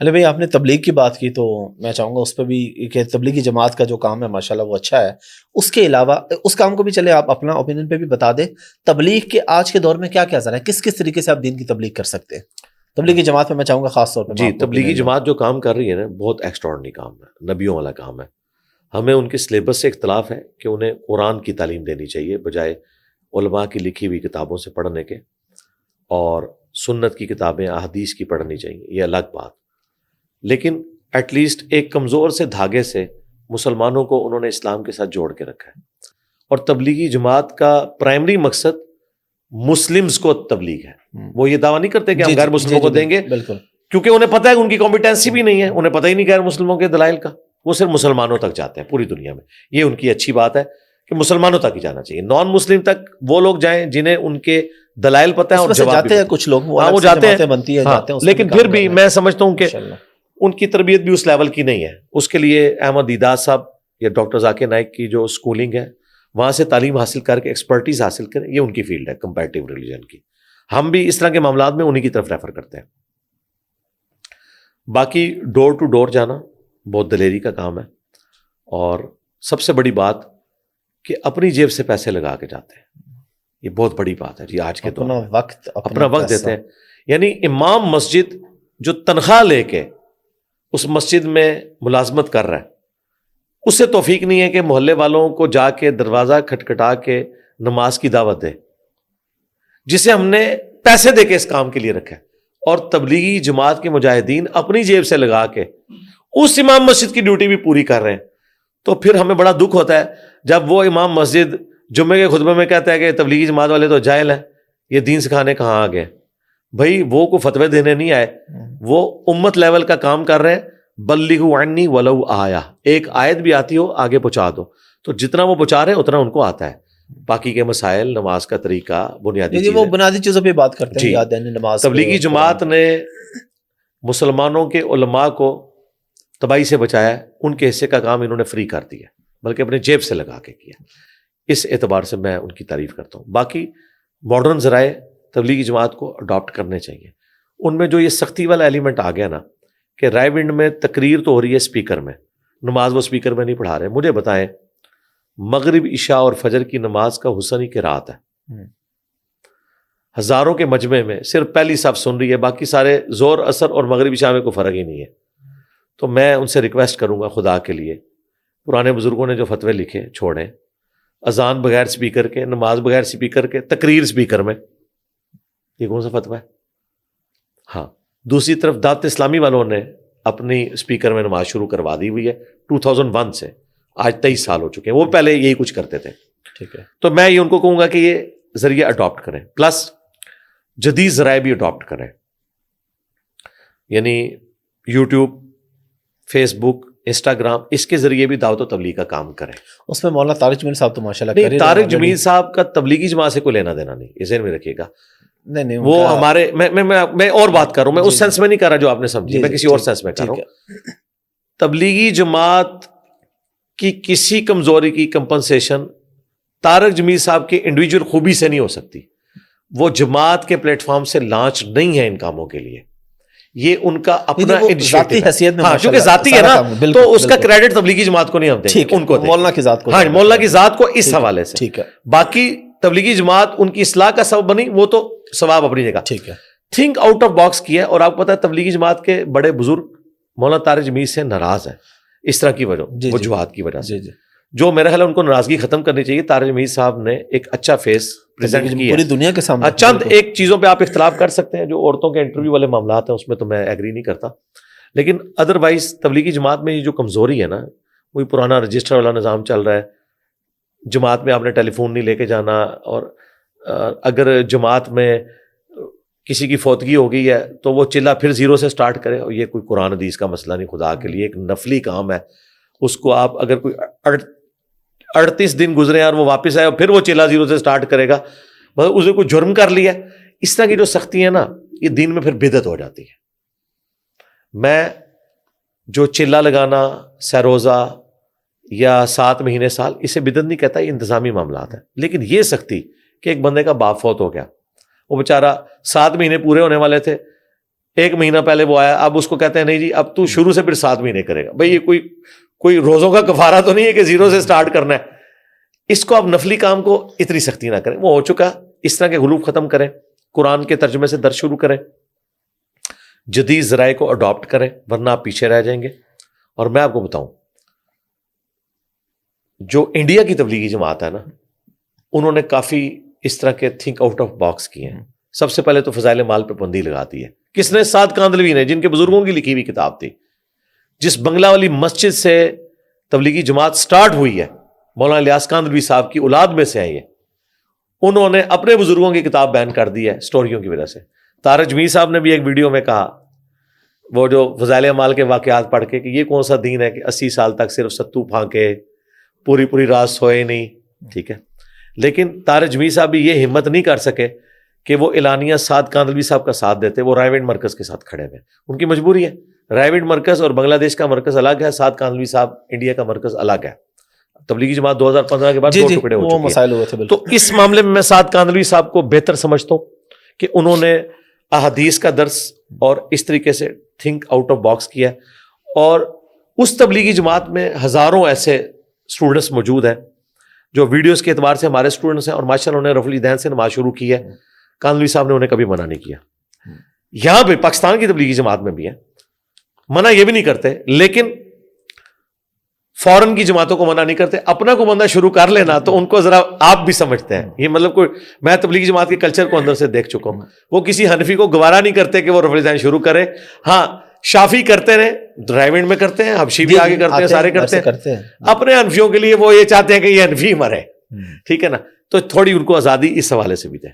علی بھائی آپ نے تبلیغ کی بات کی تو میں چاہوں گا اس پہ بھی کہ تبلیغی جماعت کا جو کام ہے ماشاءاللہ وہ اچھا ہے. اس کے علاوہ اس کام کو بھی چلے آپ اپنا اوپینین پہ بھی بتا دیں. تبلیغ کے آج کے دور میں کیا کیا ذرا ہے, کس کس طریقے سے آپ دین کی تبلیغ کر سکتے ہیں تبلیغی جماعت میں؟ میں چاہوں گا خاص طور پہ جی, تبلیغی جماعت جو کام کر رہی ہے نا بہت ایکسٹراڈنری کام ہے, نبیوں والا کام ہے. ہمیں ان کے سلیبس سے اختلاف ہے کہ انہیں قرآن کی تعلیم دینی چاہیے بجائے علماء کی لکھی ہوئی کتابوں سے پڑھنے کے, اور سنت کی کتابیں احادیث کی پڑھنی چاہیے, یہ الگ بات. لیکن ایٹ لیسٹ ایک کمزور سے دھاگے سے مسلمانوں کو انہوں نے اسلام کے ساتھ جوڑ کے رکھا ہے. اور تبلیغی جماعت کا پرائمری مقصد مسلمز کو تبلیغ ہے. وہ یہ دعویٰ نہیں کرتے کہ ہم غیر مسلموں کو دیں گے, بالکل, کیونکہ انہیں پتہ ہے ان کی کمپیٹنسی بھی نہیں ہے, انہیں پتہ ہی نہیں غیر مسلموں کے دلائل کا. وہ صرف مسلمانوں تک جاتے ہیں پوری دنیا میں. یہ ان کی اچھی بات ہے کہ مسلمانوں تک ہی جانا چاہیے, نان مسلم تک وہ لوگ جائیں جنہیں ان کے دلائل پتہ ہیں اور جواب جاتے ہیں کچھ لوگ, وہ جاتے ہیں بنتی ہے جاتے ہیں, لیکن پھر بھی میں سمجھتا ہوں کہ ان کی تربیت بھی اس لیول کی نہیں ہے. اس کے لیے احمد دیدار صاحب یا ڈاکٹر ذاکر نائک کی جو اسکولنگ ہے وہاں سے تعلیم حاصل کر کے ایکسپرٹیز حاصل کریں, یہ ان کی فیلڈ ہے کمپیریٹیو ریلیجن کی. ہم بھی اس طرح کے معاملات میں انہی کی طرف ریفر کرتے ہیں. باقی ڈور ٹو ڈور جانا بہت دلیری کا کام ہے, اور سب سے بڑی بات کہ اپنی جیب سے پیسے لگا کے جاتے ہیں. یہ بہت بڑی بات ہے جی آج کے دور میں. اپنا وقت دیتے ہیں. یعنی امام مسجد جو تنخواہ لے کے اس مسجد میں ملازمت کر رہا ہے, اس سے توفیق نہیں ہے کہ محلے والوں کو جا کے دروازہ کھٹکھٹا کے نماز کی دعوت دے, جسے ہم نے پیسے دے کے اس کام کے لیے رکھا ہے. اور تبلیغی جماعت کے مجاہدین اپنی جیب سے لگا کے اس امام مسجد کی ڈیوٹی بھی پوری کر رہے ہیں. تو پھر ہمیں بڑا دکھ ہوتا ہے جب وہ امام مسجد جمعے کے خطبے میں کہتا ہے کہ تبلیغی جماعت والے تو جاہل ہیں, یہ دین سکھانے کہاں آ گئے. بھائی وہ کو فتوے دینے نہیں آئے, وہ امت لیول کا کام کر رہے ہیں. بلغوا عنی ولو آیا, ایک آیت بھی آتی ہو آگے پہنچا دو. تو جتنا وہ پہنچا رہے ہیں اتنا ان کو آتا ہے. باقی کے مسائل, نماز کا طریقہ, بنیادی وہ بنیادی چیزوں پہ بات کرتے ہیں. یاد ہے نماز. تبلیغی جماعت نے مسلمانوں کے علماء کو تباہی سے بچایا, ان کے حصے کا کام انہوں نے فری کر دیا, بلکہ اپنے جیب سے لگا کے کیا. اس اعتبار سے میں ان کی تعریف کرتا ہوں. باقی ماڈرن ذرائع تبلیغی جماعت کو اڈاپٹ کرنے چاہیے. ان میں جو یہ سختی والا ایلیمنٹ آ گیا نا کہ رائے ونڈ میں تقریر تو ہو رہی ہے اسپیکر میں, نماز وہ اسپیکر میں نہیں پڑھا رہے. مجھے بتائیں مغرب عشاء اور فجر کی نماز کا حسن ہی قرات ہے. ہزاروں کے مجمع میں صرف پہلی صف سن رہی ہے, باقی سارے زور اثر اور مغرب عشاء میں کوئی فرق ہی نہیں ہے. تو میں ان سے ریکویسٹ کروں گا خدا کے لیے, پرانے بزرگوں نے جو فتوے لکھے چھوڑیں. اذان بغیر اسپیکر کے, نماز بغیر اسپیکر کے, تقریر اسپیکر میں, یہ کون سا فتویٰ ہے؟ ہاں, دوسری طرف دعوت اسلامی والوں نے اپنی اسپیکر میں نماز شروع کروا دی ہوئی ہے 2001 سے, آج 23 سال ہو چکے ہیں. وہ پہلے یہی کچھ کرتے تھے. ٹھیک ہے, تو میں یہ ان کو کہوں گا کہ یہ ذریعہ اڈاپٹ کریں, پلس جدید ذرائع بھی اڈاپٹ کریں. یعنی یوٹیوب, فیس بک, انسٹاگرام, اس کے ذریعے بھی دعوت و تبلیغ کا کام کریں. اس میں مولانا طارق جمیل صاحب تو ماشاءاللہ طارق جمیل صاحب کا تبلیغی جماعت سے کوئی لینا دینا نہیں, یہ ذہن میں رکھیے گا. نہیں وہ ہمارے میں اور بات کر رہا ہوں, میں اس سینس میں نہیں کر رہا جو آپ نے سمجھی, میں کسی اور سینس میں کر رہا ہوں. تبلیغی جماعت کی کسی کمزوری کی کمپنسیشن طارق جمیل صاحب کے انڈیویجول خوبی سے نہیں ہو سکتی. وہ جماعت کے پلیٹ فارم سے لانچ نہیں ہے ان کاموں کے لیے, یہ ان کا اپنا ذاتی حیثیت میں, کیونکہ ذاتی ہے نا, تو اس کا کریڈٹ تبلیغی جماعت کو نہیں ہم دیں گے, ان کو مولانا کی ذات کو. ہاں, مولانا کی ذات کو اس حوالے سے. ٹھیک ہے, باقی تبلیغی جماعت ان کی اصلاح کا سبب بنی, وہ تو ثواب اپنی جگہ. ٹھیک ہے, تھنک آؤٹ آف باکس کیا. اور آپ کو پتا ہے تبلیغی جماعت کے بڑے بزرگ مولانا طارق جمیل سے ناراض ہیں اس طرح کی وجوہات کی وجہ سے, جو میرا خیال ہے ان کو ناراضگی ختم کرنی چاہیے. طارق جمیل صاحب نے ایک اچھا فیس پریزنٹ کیا پوری دنیا کے سامنے. چند ایک چیزوں پہ آپ اختلاف کر سکتے ہیں, جو عورتوں کے انٹرویو والے معاملات ہیں اس میں تو میں ایگری نہیں کرتا, لیکن ادروائز تبلیغی جماعت میں یہ جو کمزوری ہے نا, وہی پرانا رجسٹر والا نظام چل رہا ہے. جماعت میں آپ نے ٹیلی فون نہیں لے کے جانا, اور اگر جماعت میں کسی کی فوتگی ہو گئی ہے تو وہ چلا پھر زیرو سے سٹارٹ کرے. اور یہ کوئی قرآن حدیث کا مسئلہ نہیں, خدا کے لیے ایک نفلی کام ہے. اس کو آپ اگر کوئی 38 دن گزرے اور وہ واپس آئے اور پھر وہ چلا زیرو سے سٹارٹ کرے گا, مطلب اسے کوئی جرم کر لیا. اس طرح کی جو سختی ہے نا, یہ دین میں پھر بدعت ہو جاتی ہے. میں جو چلا لگانا سیروزہ یا 7 مہینے سال, اسے بدعت نہیں کہتا, یہ انتظامی معاملات ہیں. لیکن یہ سختی کہ ایک بندے کا باپ فوت ہو گیا, وہ بیچارہ 7 مہینے پورے ہونے والے تھے, 1 مہینہ پہلے وہ آیا, اب اس کو کہتے ہیں نہیں جی اب تو شروع سے پھر 7 مہینے کرے گا. بھائی یہ کوئی روزوں کا کفارہ تو نہیں ہے کہ 0 سے سٹارٹ کرنا ہے. اس کو اب نفلی کام کو اتنی سختی نہ کریں, وہ ہو چکا. اس طرح کے غلوف ختم کریں, قرآن کے ترجمے سے درس شروع کریں, جدید ذرائع کو اڈاپٹ کریں, ورنہ آپ پیچھے رہ جائیں گے. اور میں آپ کو بتاؤں, جو انڈیا کی تبلیغی جماعت ہے نا, انہوں نے کافی اس طرح کے تھنک آؤٹ آف باکس کیے ہیں. سب سے پہلے تو فضائل مال پہ پابندی لگا دی ہے. کس نے؟ سعد کاندھلوی نے, جن کے بزرگوں کی لکھی ہوئی کتاب تھی. جس بنگلہ والی مسجد سے تبلیغی جماعت سٹارٹ ہوئی ہے, مولانا الیاس کاندھلوی صاحب کی اولاد میں سے ہیں یہ, انہوں نے اپنے بزرگوں کی کتاب بین کر دی ہے سٹوریوں کی وجہ سے. طارق جمیل صاحب نے بھی ایک ویڈیو میں کہا, وہ جو فضائل اعمال کے واقعات پڑھ کے, کہ یہ کون سا دین ہے کہ 80 سال تک صرف ستو پھانکے, پوری رات سوئے نہیں. ٹھیک ہے, لیکن طارق جمیل صاحب بھی یہ ہمت نہیں کر سکے کہ وہ اعلانیہ سعد کاندھلوی صاحب کا ساتھ دیتے. وہ رائے ونڈ مرکز کے ساتھ کھڑے ہوئے, ان کی مجبوری ہے. رائے ونڈ مرکز اور بنگلہ دیش کا مرکز الگ ہے, سعد کاندھلوی صاحب انڈیا کا مرکز الگ ہے. تبلیغی جماعت 2015 کے بعد 2 ٹکڑے ہو چکے ہیں. تو اس معاملے میں سعد کاندھلوی صاحب کو بہتر سمجھتا ہوں کہ انہوں نے احادیث کا درس اور اس طریقے سے تھنک آؤٹ آف باکس کیا. اور اس تبلیغی جماعت میں ہزاروں ایسے اسٹوڈنٹس موجود ہیں جو ویڈیوز کے اعتبار سے ہمارے اسٹوڈنٹس ہیں, اور ماشاء اللہ انہوں نے رفع الدین سے نماز شروع کی ہے. کاندھلوی صاحب نے انہیں کبھی منع نہیں کیا. یہاں پہ پاکستان کی تبلیغی جماعت میں بھی ہے, منع یہ بھی نہیں کرتے, لیکن فورن کی جماعتوں کو منع نہیں کرتے. اپنا کو بندہ شروع کر لینا تو ان کو ذرا آپ بھی سمجھتے ہیں. یہ مطلب کوئی, میں تبلیغی جماعت کے کلچر کو اندر سے دیکھ چکا ہوں. وہ کسی حنفی کو گوارا نہیں کرتے کہ وہ رفع الدین شروع کرے. ہاں شافی کرتے ہیں, ڈرائیونڈ میں کرتے ہیں, حبشی بھی آگے کرتے ہیں, سارے کرتے ہیں. اپنے حنفیوں کے لیے وہ یہ چاہتے ہیں کہ یہ حنفی مرے. ٹھیک ہے نا, تو تھوڑی ان کو آزادی اس حوالے سے بھی دیں.